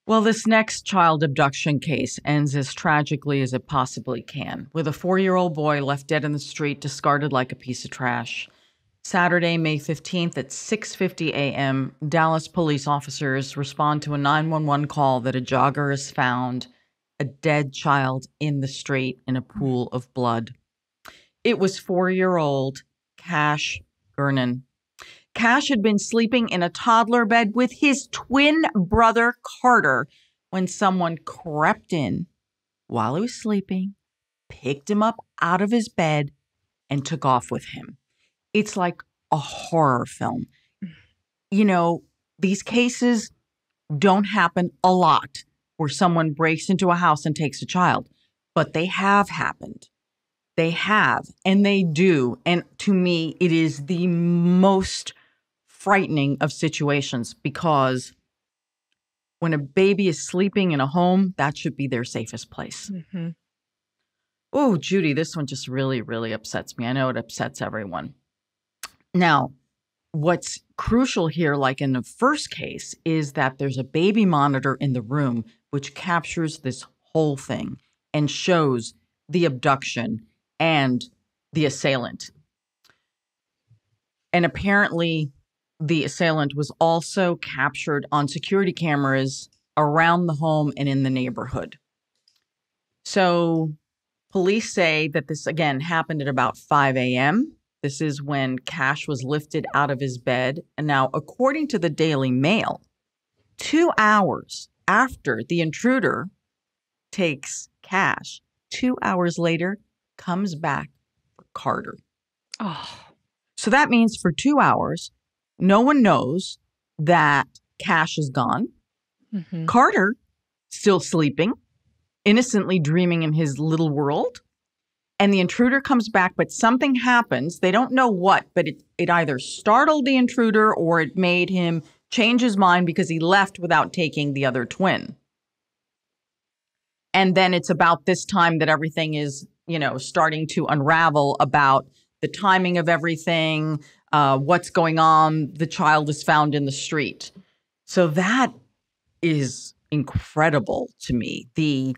Well, this next child abduction case ends as tragically as it possibly can, with a 4-year-old boy left dead in the street, discarded like a piece of trash. Saturday, May 15th at 6:50 a.m., Dallas police officers respond to a 911 call that a jogger has found a dead child in the street in a pool of blood. It was 4-year-old Cash Gernon. Cash had been sleeping in a toddler bed with his twin brother, Carter, when someone crept in while he was sleeping, picked him up out of his bed, and took off with him. It's like a horror film. You know, these cases don't happen a lot where someone breaks into a house and takes a child, but they have happened. They have, and they do. And to me, it is the most frightening of situations, because when a baby is sleeping in a home, that should be their safest place. Mm-hmm. Oh, Judy, this one just really, really upsets me. I know it upsets everyone. Now, what's crucial here, like in the first case, is that there's a baby monitor in the room which captures this whole thing and shows the abduction and the assailant. And apparently, the assailant was also captured on security cameras around the home and in the neighborhood. So police say that this, again, happened at about 5 a.m. This is when Cash was lifted out of his bed. And now, according to the Daily Mail, 2 hours after the intruder takes Cash, 2 hours later, comes back for Carter. Oh. So that means for 2 hours, no one knows that Cash is gone. Mm-hmm. Carter, still sleeping, innocently dreaming in his little world. And the intruder comes back, but something happens. They don't know what, but it either startled the intruder or it made him change his mind because he left without taking the other twin. And then it's about this time that everything is, starting to unravel about the timing of everything, what's going on. The child is found in the street. So that is incredible to me. The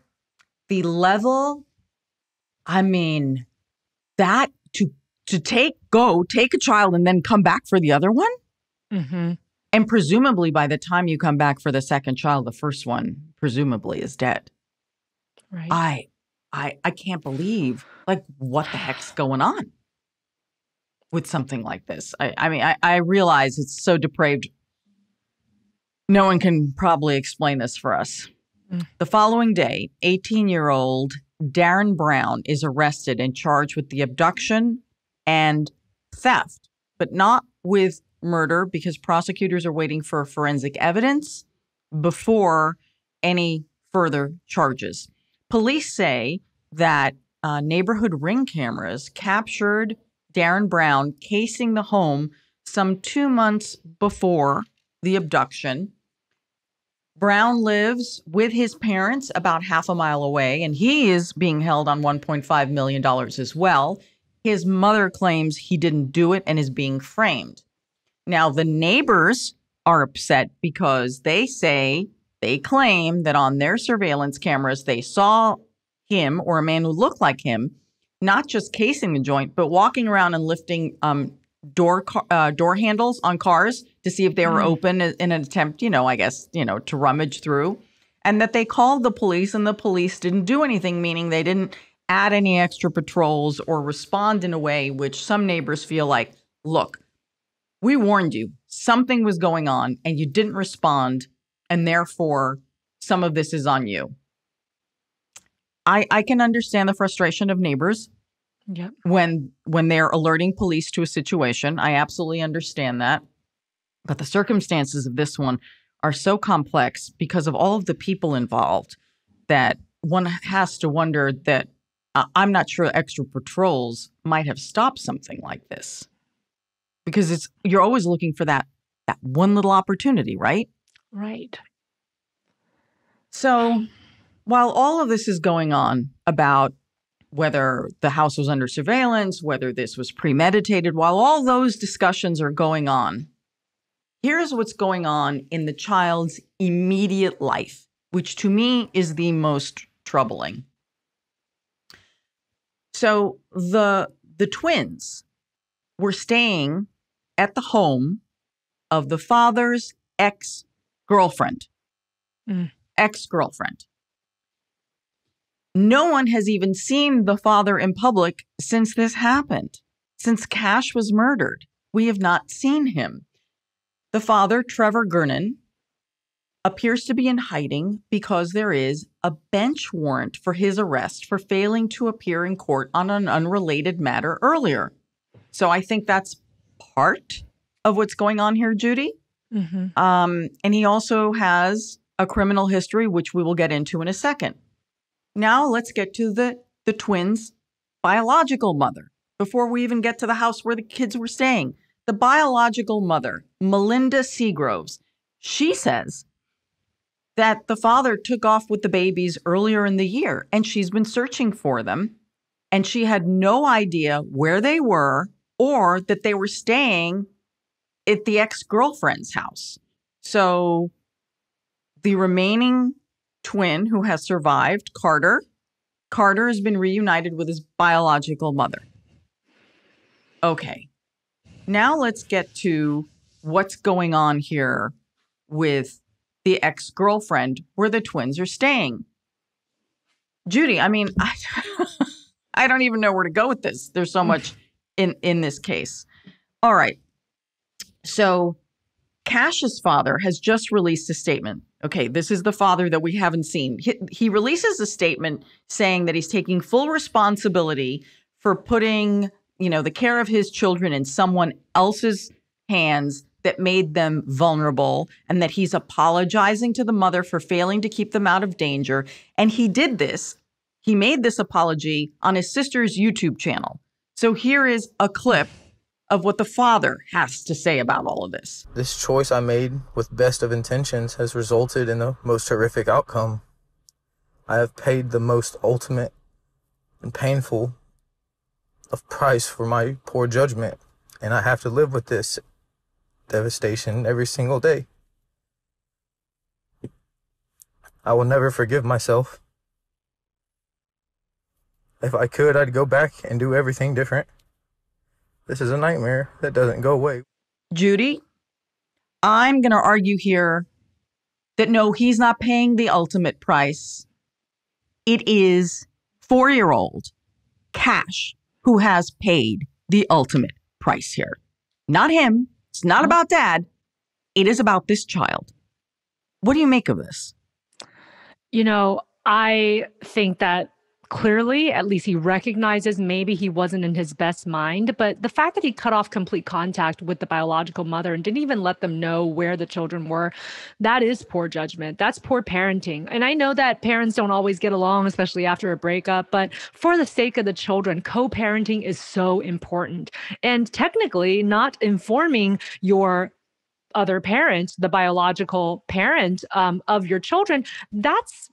level, that to take a child and then come back for the other one. Mm-hmm. And presumably by the time you come back for the second child, the first one presumably is dead. Right. I can't believe, what the heck's going on with something like this. I realize it's so depraved. No one can probably explain this for us. Mm. The following day, 18-year-old Darren Brown is arrested and charged with the abduction and theft, but not with murder because prosecutors are waiting for forensic evidence before any further charges. Police say that neighborhood ring cameras captured Darren Brown casing the home some 2 months before the abduction. Brown lives with his parents about half a mile away, and he is being held on $1.5 million as well. His mother claims he didn't do it and is being framed. Now, the neighbors are upset because they claim that on their surveillance cameras, they saw him or a man who looked like him, not just casing the joint, but walking around and lifting door handles on cars to see if they were open in an attempt, to rummage through. And that they called the police and the police didn't do anything, meaning they didn't add any extra patrols or respond in a way which some neighbors feel like, look, we warned you, something was going on and you didn't respond. And therefore, some of this is on you. I can understand the frustration of neighbors when they're alerting police to a situation. I absolutely understand that. But the circumstances of this one are so complex because of all of the people involved that one has to wonder that I'm not sure extra patrols might have stopped something like this. Because you're always looking for that one little opportunity, right? Right. So while all of this is going on about whether the house was under surveillance, whether this was premeditated, while all those discussions are going on, here's what's going on in the child's immediate life which to me is the most troubling. So the twins were staying at the home of the father's ex-girlfriend. Ex-girlfriend. No one has even seen the father in public since this happened. Since Cash was murdered, we have not seen him. The father, Trevor Gernon, appears to be in hiding because there is a bench warrant for his arrest for failing to appear in court on an unrelated matter earlier. So I think that's part of what's going on here, Judy. And he also has a criminal history, which we will get into in a second. Now let's get to the twins' biological mother before we even get to the house where the kids were staying. The biological mother, Melinda Seagroves, she says that the father took off with the babies earlier in the year and she's been searching for them and she had no idea where they were or that they were staying at the ex-girlfriend's house. So the remaining twin who has survived, Carter has been reunited with his biological mother. Okay. Now let's get to what's going on here with the ex-girlfriend where the twins are staying. Judy, I mean, I don't even know where to go with this. There's so much in this case. All right. So Cash's father has just released a statement. Okay, this is the father that we haven't seen. He releases a statement saying that he's taking full responsibility for putting, the care of his children in someone else's hands that made them vulnerable, and that he's apologizing to the mother for failing to keep them out of danger. And he made this apology on his sister's YouTube channel. So here is a clip of what the father has to say about all of this. This choice I made with best of intentions has resulted in the most horrific outcome. I have paid the most ultimate and painful of price for my poor judgment, and I have to live with this devastation every single day. I will never forgive myself. If I could, I'd go back and do everything different. This is a nightmare that doesn't go away. Judy, I'm going to argue here that no, he's not paying the ultimate price. It is 4-year-old Cash who has paid the ultimate price here. Not him. It's not about dad. It is about this child. What do you make of this? I think that clearly, at least he recognizes maybe he wasn't in his best mind, but the fact that he cut off complete contact with the biological mother and didn't even let them know where the children were, that is poor judgment. That's poor parenting. And I know that parents don't always get along, especially after a breakup, but for the sake of the children, co-parenting is so important. And technically, not informing your other parent, the biological parent of your children, that's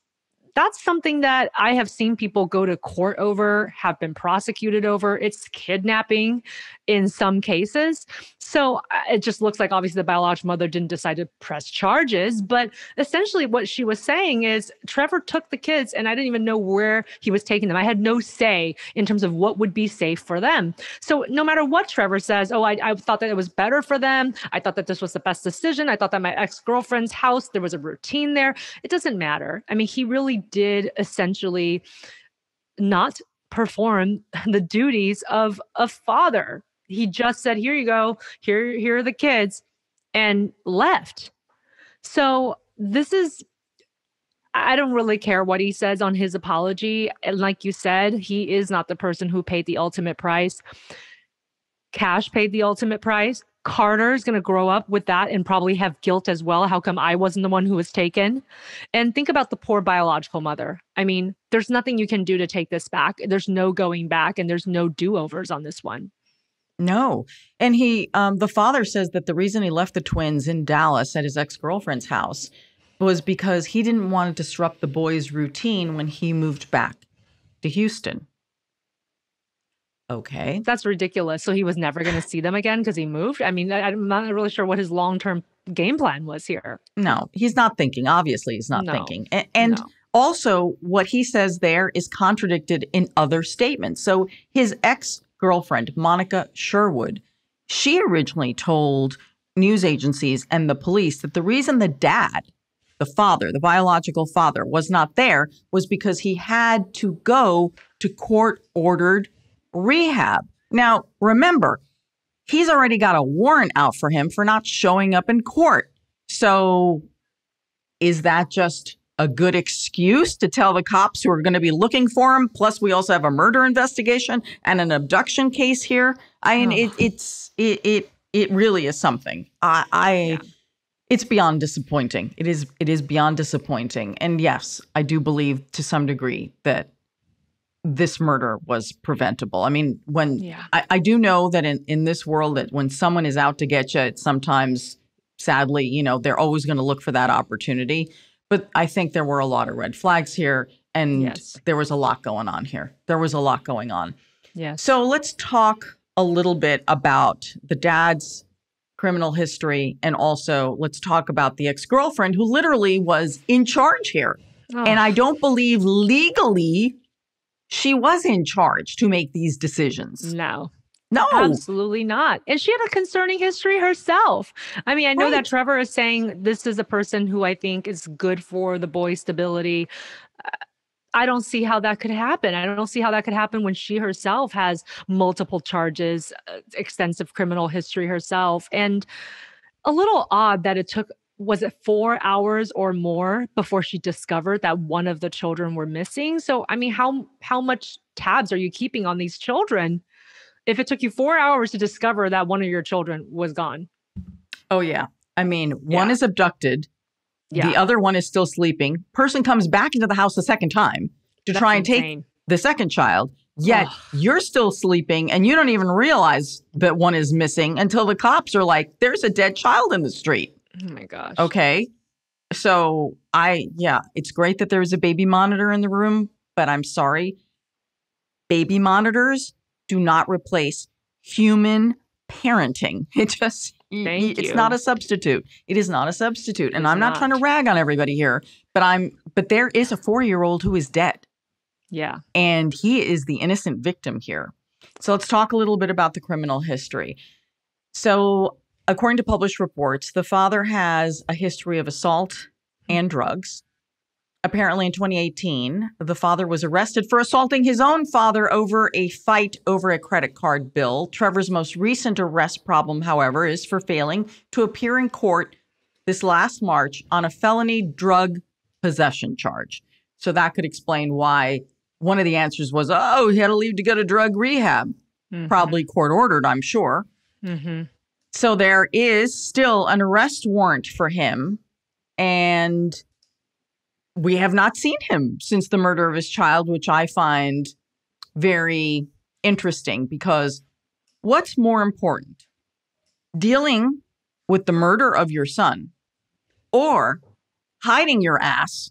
something that I have seen people go to court over, have been prosecuted over. It's kidnapping in some cases. So it just looks like obviously the biological mother didn't decide to press charges. But essentially what she was saying is Trevor took the kids and I didn't even know where he was taking them. I had no say in terms of what would be safe for them. So no matter what Trevor says, I thought that it was better for them. I thought that this was the best decision. I thought that my ex-girlfriend's house, there was a routine there. It doesn't matter. I mean, he really did essentially not perform the duties of a father. He just said, here you go, here are the kids, and left. So I don't really care what he says on his apology. And like you said, he is not the person who paid the ultimate price. Cash paid the ultimate price. Carter is going to grow up with that and probably have guilt as well. How come I wasn't the one who was taken? And think about the poor biological mother. I mean, there's nothing you can do to take this back. There's no going back and there's no do-overs on this one. No. And the father says that the reason he left the twins in Dallas at his ex-girlfriend's house was because he didn't want to disrupt the boys' routine when he moved back to Houston. Okay. That's ridiculous. So he was never going to see them again because he moved? I mean, I'm not really sure what his long-term game plan was here. No, he's not thinking. Obviously, he's not thinking. And no. Also, what he says there is contradicted in other statements. So his ex-girlfriend, Monica Sherwood, she originally told news agencies and the police that the reason the dad, the father, the biological father, was not there was because he had to go to court-ordered rehab. Now, remember, he's already got a warrant out for him for not showing up in court. So is that just a good excuse to tell the cops who are going to be looking for him? Plus, we also have a murder investigation and an abduction case here. I mean, it really is something. It's beyond disappointing. It is beyond disappointing. And yes, I do believe to some degree that this murder was preventable. I mean, I do know that in this world that when someone is out to get you, it's sometimes, sadly, they're always going to look for that opportunity. But I think there were a lot of red flags here, and there was a lot going on here. There was a lot going on. Yes. So let's talk a little bit about the dad's criminal history, and also let's talk about the ex-girlfriend who literally was in charge here. Oh. And I don't believe legally she was in charge to make these decisions. No, absolutely not. And she had a concerning history herself. I mean, I know that Trevor is saying this is a person who I think is good for the boy's stability. I don't see how that could happen. I don't see how that could happen when she herself has multiple charges, extensive criminal history herself. And a little odd that it took, was it 4 hours or more before she discovered that one of the children were missing? So, I mean, how much tabs are you keeping on these children if it took you 4 hours to discover that one of your children was gone? Oh, yeah. I mean, one is abducted. Yeah. The other one is still sleeping. Person comes back into the house a second time to try and take the second child. Yet you're still sleeping and you don't even realize that one is missing until the cops are like, there's a dead child in the street. Oh, my gosh. Okay. So it's great that there's a baby monitor in the room, but I'm sorry. Baby monitors do not replace human parenting. It's not a substitute. It is not a substitute. And I'm not trying to rag on everybody here, but there is a 4-year-old who is dead. Yeah. And he is the innocent victim here. So let's talk a little bit about the criminal history. So according to published reports, the father has a history of assault and drugs. Apparently in 2018, the father was arrested for assaulting his own father over a fight over a credit card bill. Trevor's most recent arrest problem, however, is for failing to appear in court this last March on a felony drug possession charge. So that could explain why one of the answers was, he had to leave to go to drug rehab. Mm-hmm. Probably court ordered, I'm sure. Mm-hmm. So there is still an arrest warrant for him, and we have not seen him since the murder of his child, which I find very interesting, because what's more important, dealing with the murder of your son or hiding your ass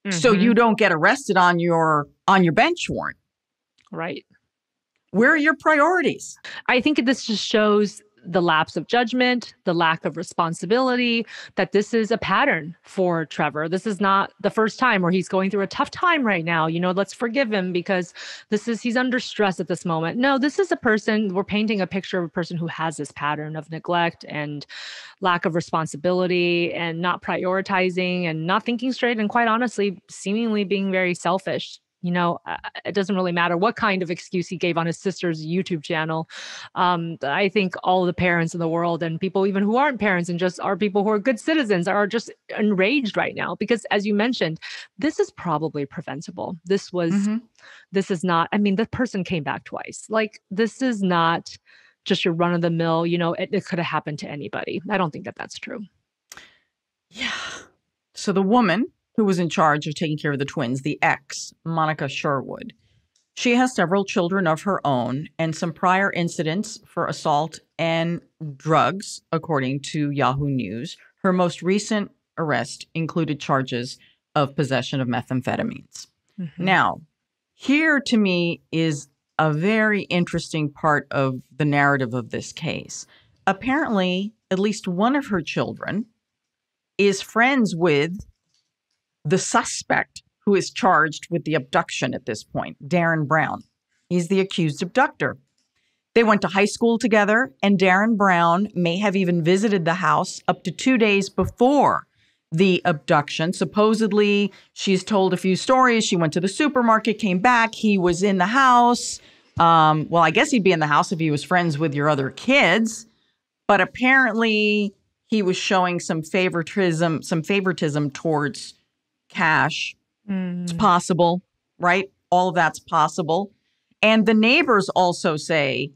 so you don't get arrested on your bench warrant? Right. Where are your priorities? I think this just shows the lapse of judgment, the lack of responsibility, that this is a pattern for Trevor. This is not the first time where he's going through a tough time right now. Let's forgive him because he's under stress at this moment. No, this is a person, we're painting a picture of a person who has this pattern of neglect and lack of responsibility and not prioritizing and not thinking straight, and quite honestly, seemingly being very selfish. It doesn't really matter what kind of excuse he gave on his sister's YouTube channel. I think all the parents in the world, and people even who aren't parents and just are people who are good citizens, are just enraged right now because, as you mentioned, this is probably preventable. This is not, the person came back twice. Like, this is not just your run of the mill, it could have happened to anybody. I don't think that that's true. Yeah. So the woman who was in charge of taking care of the twins, the ex, Monica Sherwood, she has several children of her own and some prior incidents for assault and drugs, according to Yahoo News. Her most recent arrest included charges of possession of methamphetamines. Mm-hmm. Now, here to me is a very interesting part of the narrative of this case. Apparently, at least one of her children is friends with the suspect who is charged with the abduction at this point, Darren Brown. He's the accused abductor. They went to high school together, and Darren Brown may have even visited the house up to 2 days before the abduction. Supposedly, she's told a few stories. She went to the supermarket, came back. He was in the house. Well, I guess he'd be in the house if he was friends with your other kids. But apparently, he was showing some favoritism towards Cash. It's possible, right? All of that's possible. And the neighbors also say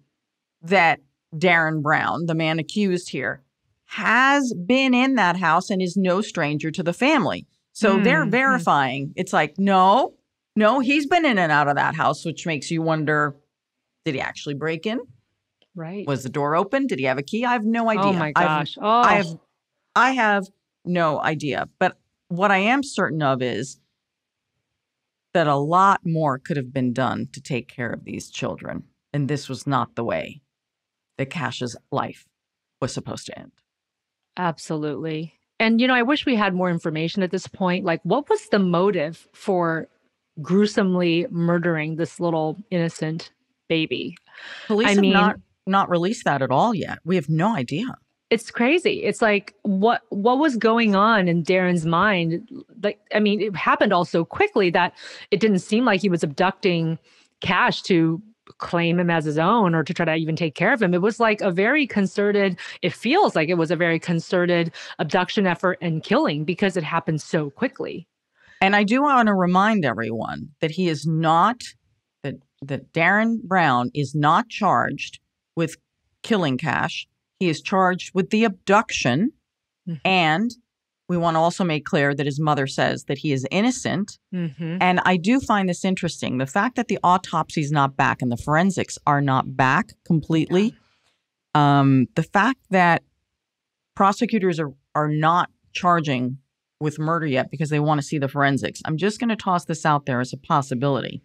that Darren Brown, the man accused here, has been in that house and is no stranger to the family. So they're verifying. It's like, no, he's been in and out of that house, which makes you wonder, did he actually break in? Right. Was the door open? Did he have a key? I have no idea. Oh, my gosh. I have no idea. But what I am certain of is that a lot more could have been done to take care of these children. And this was not the way that Cash's life was supposed to end. Absolutely. And, I wish we had more information at this point. Like, what was the motive for gruesomely murdering this little innocent baby? Police have not released that at all yet. We have no idea. It's crazy. It's like, what was going on in Darren's mind? Like, it happened all so quickly that it didn't seem like he was abducting Cash to claim him as his own or to try to even take care of him. It was like it feels like it was a very concerted abduction effort and killing because it happened so quickly. And I do want to remind everyone that he is not, that Darren Brown is not charged with killing Cash. He is charged with the abduction. And we want to also make clear that his mother says that he is innocent. And I do find this interesting. The fact that the autopsy is not back and the forensics are not back completely. The fact that prosecutors are not charging with murder yet because they want to see the forensics. I'm just going to toss this out there as a possibility.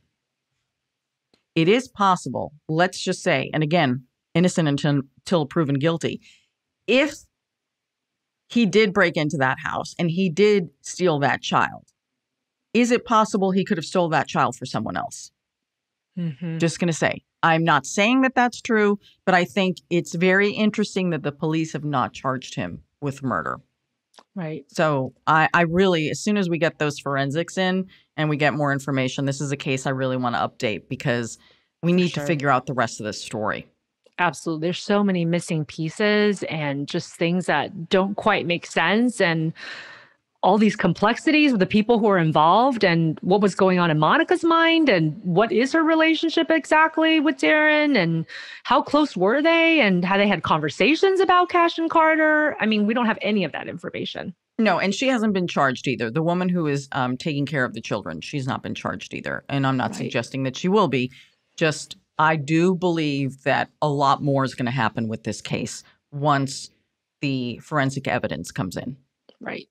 It is possible, let's just say, and again, innocent until proven guilty, if he did break into that house and he did steal that child, is it possible he could have stole that child for someone else? Just going to say, I'm not saying that that's true, but I think it's very interesting that the police have not charged him with murder. Right. So I really, as soon as we get those forensics in and we get more information, this is a case I really want to update because we need to figure out the rest of this story. Absolutely. There's so many missing pieces and just things that don't quite make sense, and all these complexities with the people who are involved and what was going on in Monica's mind and what is her relationship exactly with Darren and how close were they and how they had conversations about Cash and Carter. We don't have any of that information. No, and she hasn't been charged either. The woman who is taking care of the children, she's not been charged either. And I'm not suggesting that she will be. Just I do believe that a lot more is going to happen with this case once the forensic evidence comes in. Right.